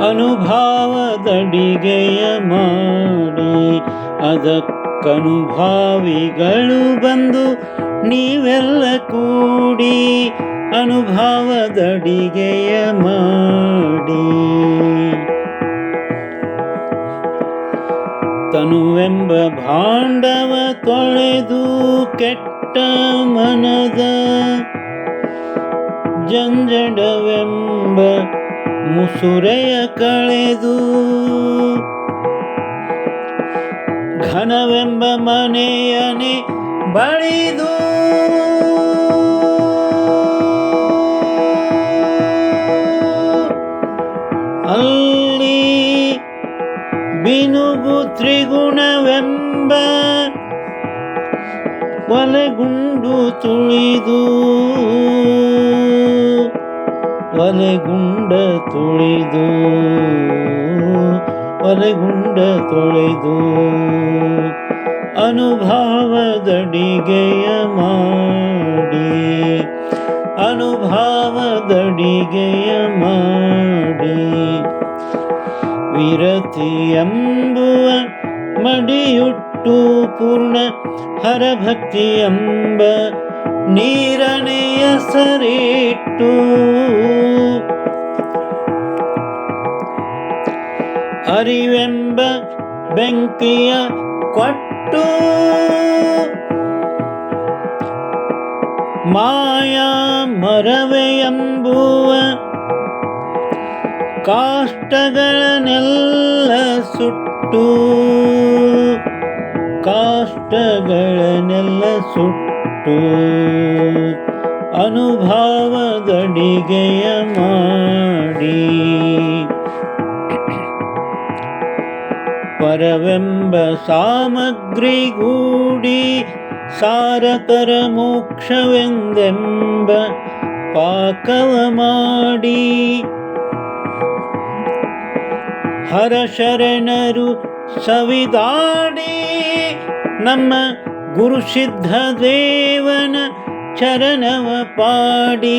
ಅನುಭಾವದಡಿಗೆಯ ಮಾಡಿ ಅದಕ್ಕನುಭಾವಿಗಳು ಬಂದು ನೀವೆಲ್ಲ ಕೂಡಿ ಅನುಭಾವದಡಿಗೆಯ ಮಾಡಿ ತನುವೆಂಬ ಭಾಂಡವ ತೊಳೆದು ಕೆಟ್ಟ ಮನದ ಜಂಜಡವೆಂಬ ಮುಸುರೆಯ ಕಳೆದು ಘನವೆಂಬ ಮನೆಯನೆ ಬಳಿದು ಅಲ್ಲಿ ಬಿನುಗು ತ್ರಿಗುಣವೆಂಬ ಒಲೆಗುಂಡು ತುಳಿದು ಒಲೆಗುಂಡ ತೊಳೆದು ಅನುಭಾವದಡಿಗೆಯ ಮಾಡಿ ಅನುಭಾವದಡಿಗೆಯ ಮಾಡಿ ವಿರತಿ ಎಂಬುವ ಮಡಿಯುಟ್ಟು ಪೂರ್ಣ ಹರಭಕ್ತಿ ಎಂಬ ನೀರನೆಯ ಸರಿಟ್ಟು ಅರಿವೆಂಬ ಬೆಂಕಿಯ ಕೊಟ್ಟು ಮಾಯಾ ಮರವೆ ಎಂಬುವ ಕಾಷ್ಟಗಳನ್ನೆಲ್ಲ ಸುಟ್ಟು ಅನುಭಾವದಡಿಗೆಯ ಮಾಡಿ ಪರವೆಂಬ ಸಾಮಗ್ರಿಗೂಡಿ ಸಾರತರ ಮೋಕ್ಷವೆಂದೆಂಬ ಪಾಕವ ಮಾಡಿ ಹರಶರಣರು ಸವಿದಾಡಿ ನಮ್ಮ ಗುರುಸಿದ್ಧ ದೇವನ ಚರಣವ ಪಾಡಿ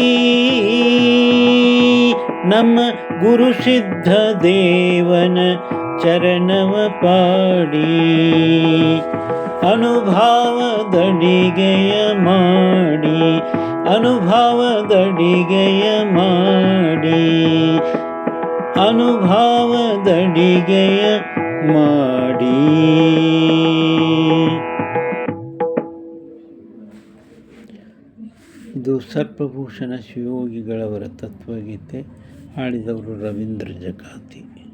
ನಮ್ಮ ಗುರುಸಿದ್ಧ ದೇವನ ಚರಣವ ಪಾಡಿ ಅನುಭಾವದಡಿಗೆಯ ಮಾಡಿ ಅನುಭಾವದಡಿಗೆಯ ಮಾಡಿ ಅನುಭಾವದಡಿಗೆಯ ಮಾಡಿ. ಇದು ಸರ್ಪಭೂಷಣ ಶಿವಯೋಗಿಗಳವರ ತತ್ವಗೀತೆ. ಹಾಡಿದವರು ರವೀಂದ್ರ ಜಕಾತಿ.